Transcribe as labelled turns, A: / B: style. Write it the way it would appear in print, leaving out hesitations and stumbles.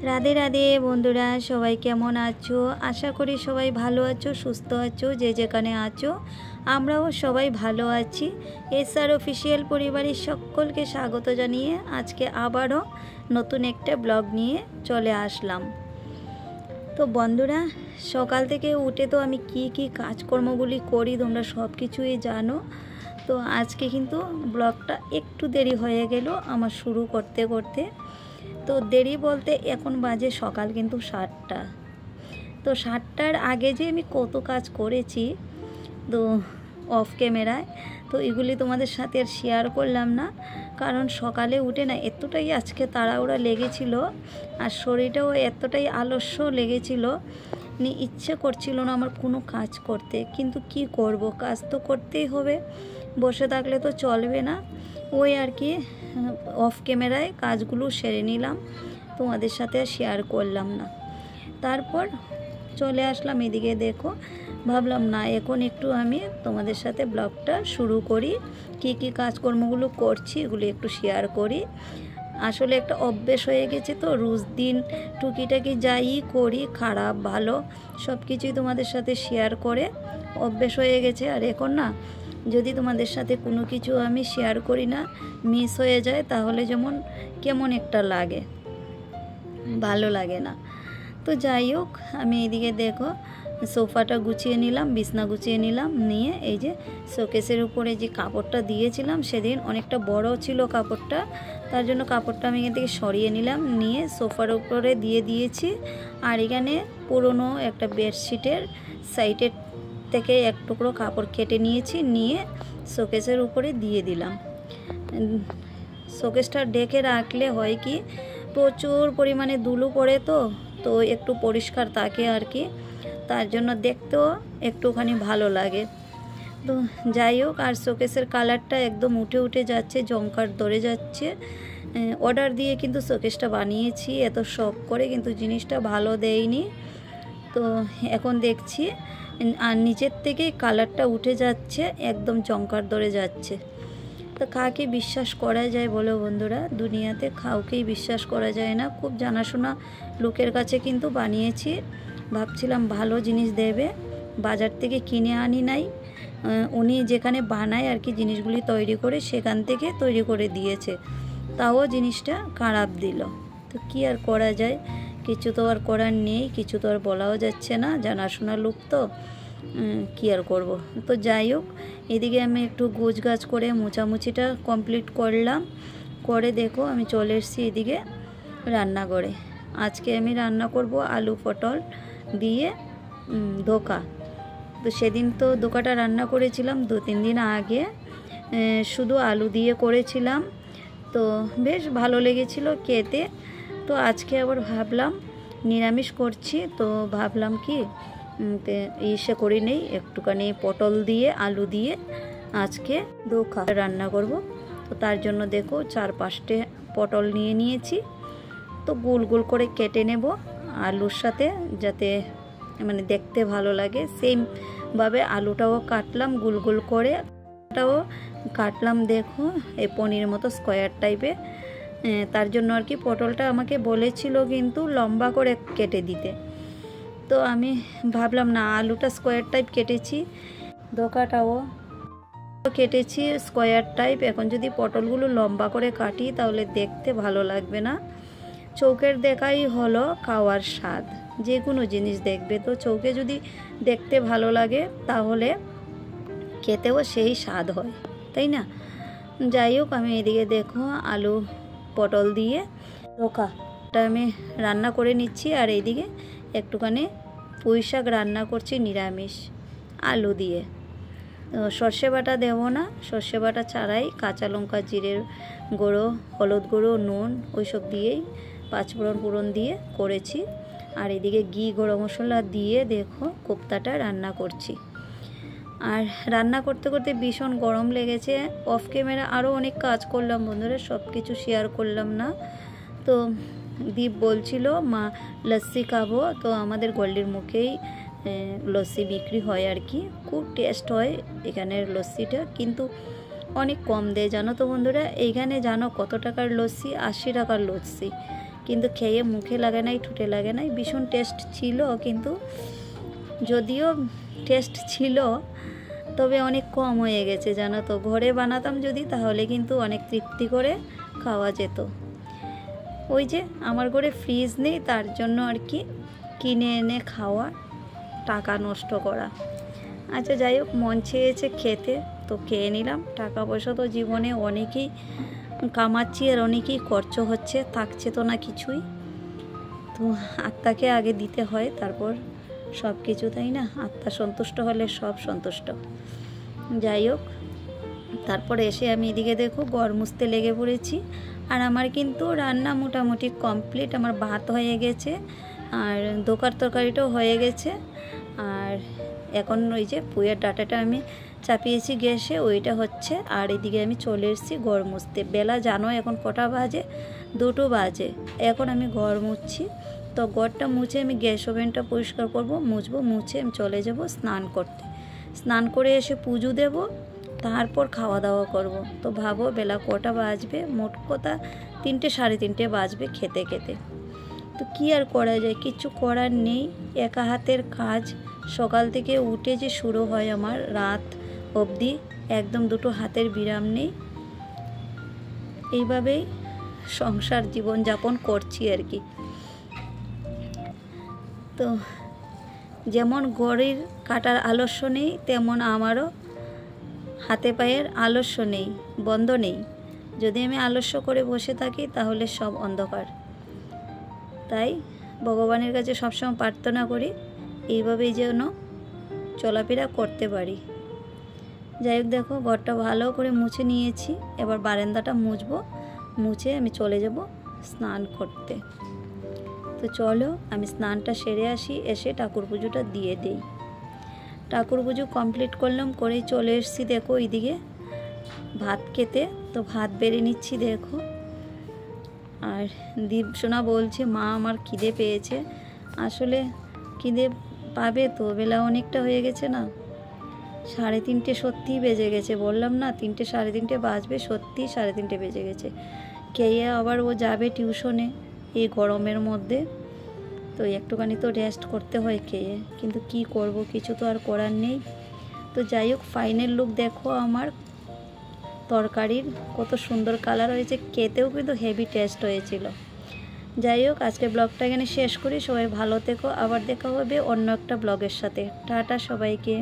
A: রাধে রাধে বন্ধুরা, সবাই কেমন আছো? আশা করি সবাই ভালো আছো, সুস্থ আছো, যে যেখানে আছো। আমরাও সবাই ভালো আছি। এসআর অফিসিয়াল পরিবারের সকলকে স্বাগত জানিয়ে আজকে আবারও নতুন একটা ব্লগ নিয়ে চলে আসলাম। তো বন্ধুরা, সকাল থেকে উঠে তো আমি কি কাজকর্মগুলি করি তোমরা সব কিছুই জানো। তো আজকে কিন্তু ব্লগটা একটু দেরি হয়ে গেল আমার শুরু করতে করতে। তো দেরি বলতে এখন বাজে সকাল কিন্তু 7টা। তো 7টার আগে যে আমি কত কাজ করেছি তো অফ ক্যামেরায়, তো এগুলি তোমাদের সাথে আর শেয়ার করলাম না, কারণ সকালে উঠে না এতটাই আজকে তাড়াহুড়া লেগেছিল আর শরীরটাও এতটাই আলস্য লেগেছিল, ইচ্ছে করছিল না আমার কোনো কাজ করতে। কিন্তু কি করব, কাজ তো করতেই হবে, বসে থাকলে তো চলবে না। ওই আর কি অফ ক্যামেরায় কাজগুলো সেরে নিলাম, তোমাদের সাথে শেয়ার করলাম না। তারপর চলে আসলাম এদিকে। দেখো, ভাবলাম না এখন একটু আমি তোমাদের সাথে ব্লগটা শুরু করি, কি কাজকর্মগুলো করছি এগুলো একটু শেয়ার করি। আসলে একটা অভ্যেস হয়ে গেছে, তো রোজ দিন টুকিটাকি যাই করি, খারাপ ভালো সব কিছুই তোমাদের সাথে শেয়ার করে অভ্যেস হয়ে গেছে। আর এখন না যদি তোমাদের সাথে কোনো কিছু আমি শেয়ার করি না, মিস হয়ে যায়, তাহলে যেমন কেমন একটা লাগে, ভালো লাগে না। তো যাই হোক, আমি এদিকে দেখো সোফাটা গুছিয়ে নিলাম, বিছনা গুছিয়ে নিলাম, নিয়ে এই যে শোকেসের উপরে যে কাপড়টা দিয়েছিলাম সেদিন অনেকটা বড় ছিল কাপড়টা, তার জন্য কাপড়টা আমি এখান থেকে সরিয়ে নিলাম, নিয়ে সোফার উপরে দিয়ে দিয়েছি। আর এখানে পুরনো একটা বেডশিটের সাইডের থেকে এক টুকরো কাপড় কেটে নিয়েছি, নিয়ে শোকেসের উপরে দিয়ে দিলাম। শোকেসটা ঢেকে রাখলে হয় কি, প্রচুর পরিমাণে ধুলো পড়ে, তো একটু পরিষ্কার থাকে আর কি, তার জন্য দেখতেও একটুখানি ভালো লাগে। তো যাই হোক, আর শোকেসের কালারটা একদম উঠে যাচ্ছে, জংকার ধরে যাচ্ছে। অর্ডার দিয়ে কিন্তু শোকেসটা বানিয়েছি এত শখ করে, কিন্তু জিনিসটা ভালো দেয়নি। তো এখন দেখছি আর নিচের থেকে কালারটা উঠে যাচ্ছে, একদম জংকার ধরে যাচ্ছে। তো কাকে বিশ্বাস করা যায় বলো বন্ধুরা? দুনিয়াতে কাউকেই বিশ্বাস করা যায় না। খুব জানাশোনা লোকের কাছে কিন্তু বানিয়েছি, ভাবছিলাম ভালো জিনিস দেবে, বাজার থেকে কিনে আনি নাই, উনি যেখানে বানায় আর কি জিনিসগুলি তৈরি করে সেখান থেকে তৈরি করে দিয়েছে, তাও জিনিসটা খারাপ দিল। তো কি আর করা যায়, কিছু তো আর করার নেই, কিছু তো আর বলাও যাচ্ছে না, জানাশোনা লোক তো কী আর করব। তো যাই হোক, এদিকে আমি একটু গোছগাছ করে মোছামুছিটা কমপ্লিট করলাম, করে দেখো আমি চলে এসেছি এদিকে রান্নাঘরে। আজকে আমি রান্না করব আলু পটল দিয়ে ধোকা। তো সেদিন তো ধোকাটা রান্না করেছিলাম 2-3 দিন আগে, শুধু আলু দিয়ে করেছিলাম, তো বেশ ভালো লেগেছিল খেতে। তো আজকে আবার ভাবলাম নিরামিষ করছি, তো ভাবলাম কি ইসে করি নেই, একটুখানি পটল দিয়ে আলু দিয়ে আজকে ধোকা রান্না করব। তো তার জন্য দেখো 4-5টে পটল নিয়ে নিয়েছি, তো গোল গোল করে কেটে নেব আলুর সাথে, যাতে মানে দেখতে ভালো লাগে। সেমভাবে আলুটাও কাটলাম গোল গোল করে, ওটাও কাটলাম দেখো এই পনির মতো স্কোয়ার টাইপে। তার জন্য আর কি পটলটা আমাকে বলেছিল কিন্তু লম্বা করে কেটে দিতে, তো আমি ভাবলাম না, আলুটা স্কোয়ার টাইপ কেটেছি, ধোকাটাও কেটেছি স্কোয়ার টাইপ। এখন যদি পটলগুলো লম্বা করে কাটি তাহলে দেখতে ভালো লাগবে না। চৌকের দেখাই হলো খাওয়ার স্বাদ, যে কোনো জিনিস দেখবে তো চৌকে যদি দেখতে ভালো লাগে তাহলে খেতেও সেই স্বাদ হয়, তাই না? যাই হোক, আমি এদিকে দেখো আলু পটল দিয়ে ধোকাটা আমি রান্না করে নিচ্ছি, আর এইদিকে একটুখানি পুঁই শাক রান্না করছি নিরামিষ আলু দিয়ে। সর্ষে বাটা দেবো না, সর্ষে বাটা ছাড়াই কাঁচা লঙ্কা, জিরের গুঁড়ো, হলুদ গুঁড়ো, নুন ওইসব দিয়েই 5 ফোড়ন দিয়ে করেছি। আর এদিকে ঘি গরম মশলা দিয়ে দেখো কোপ্তাটা রান্না করছি। আর রান্না করতে করতে ভীষণ গরম লেগেছে, অফ ক্যামেরা আরও অনেক কাজ করলাম বন্ধুরা, সব কিছু শেয়ার করলাম না। তো দীপ বলছিল মা লস্যি খাবো, তো আমাদের গল্লির মুখেই লস্যি বিক্রি হয় আর কি, খুব টেস্ট হয় এখানের লস্যিটা, কিন্তু অনেক কম দেয় জানো তো বন্ধুরা। এইখানে জানো কত টাকার লস্যি? 80 টাকার লস্যি, কিন্তু খেয়ে মুখে লাগে নাই, ঠোঁটে লাগে নাই। ভীষণ টেস্ট ছিল, কিন্তু যদিও টেস্ট ছিল তবে অনেক কম হয়ে গেছে জানো তো। ঘরে বানাতাম যদি, তাহলে কিন্তু অনেক তৃপ্তি করে খাওয়া যেত। ওই যে আমার ঘরে ফ্রিজ নেই, তার জন্য আর কি কিনে এনে খাওয়া, টাকা নষ্ট করা। আচ্ছা যাই হোক, মন চেয়েছে খেতে তো খেয়ে নিলাম। টাকা পয়সা তো জীবনে অনেকেই কামাচ্ছি আর অনেকেই খরচ হচ্ছে, থাকছে তো না কিছুই। তো আত্মাকে আগে দিতে হয়, তারপর সব কিছু, তাই না? আত্মা সন্তুষ্ট হলে সব সন্তুষ্ট। যাই হোক, তারপরে এসে আমি এদিকে দেখো ঘর মুছতে লেগে পড়েছি। আর আমার কিন্তু রান্না মোটামুটি কমপ্লিট। আমার ভাত হয়ে গেছে আর দোকার তরকারিটাও হয়ে গেছে। আর এখন ওই যে পুয়ের ডাঁটাটা আমি চাপিয়েছি গ্যাসে, ওইটা হচ্ছে। আর এদিকে আমি চলে এসেছি ঘর মুছতে। বেলা জানো এখন কটা বাজে? 2টো বাজে। এখন আমি ঘর মুছছি। তো ঘরটা মুছে আমি গ্যাস ওভেনটা পরিষ্কার করব, মুছবো, মুছে আমি চলে যাব স্নান করতে। স্নান করে এসে পুজো দেব, তারপর খাওয়া দাওয়া করব। তো ভাবো বেলা কটা বাজবে? মোট কথা 3টে সাড়ে 3টে বাজবে খেতে খেতে। তো কী আর করা যায়, কিচ্ছু করার নেই। একা হাতের কাজ, সকাল থেকে উঠে যে শুরু হয় আমার রাত অবধি, একদম দুটো হাতের বিরাম নেই। এইভাবেই সংসার জীবনযাপন করছি আর কি। তো যেমন ঘড়ির কাটার আলস্য নেই, তেমন আমারও হাতে পায়ের আলস্য নেই, বন্ধ নেই। যদি আমি আলস্য করে বসে থাকি তাহলে সব অন্ধকার। তাই ভগবানের কাছে সবসময় প্রার্থনা করি এইভাবেই যেন চলাফেরা করতে পারি। যাই হোক, দেখো ঘরটা ভালো করে মুছে নিয়েছি। এবার বারান্দাটা মুছবো, মুছে আমি চলে যাব স্নান করতে। তো চলো আমি স্নানটা সেরে আসি, এসে ঠাকুর পুজোটা দিয়ে দিই। ঠাকুর পুজো কমপ্লিট করলাম, করেই চলে এসেছি দেখো এইদিকে ভাত খেতে। তো ভাত বেড়ে নিচ্ছি দেখো। আর দীপসোনা বলছে মা আমার খিদে পেয়েছে। আসলে খিদে পাবে তো, বেলা অনেকটা হয়ে গেছে না, 3:30 সত্যিই বেজে গেছে। বললাম না 3টে সাড়ে 3টে বাজবে, সত্যিই 3:30 বেজে গেছে। খেয়ে আবার ও যাবে টিউশনে এই গরমের মধ্যে। তো একটুখানি তো রেস্ট করতে হয় খেয়ে, কিন্তু কি করব, কিছু তো আর করার নেই। তো যাই হোক, ফাইনাল লুক দেখো আমার তরকারির, কত সুন্দর কালার হয়েছে, খেতেও কিন্তু হেভি টেস্ট হয়েছিল। যাই হোক, আজকে ব্লগটা এখানে শেষ করি। সবাই ভালো থেকো, আবার দেখা হবে অন্য একটা ব্লগের সাথে। টাটা সবাইকে।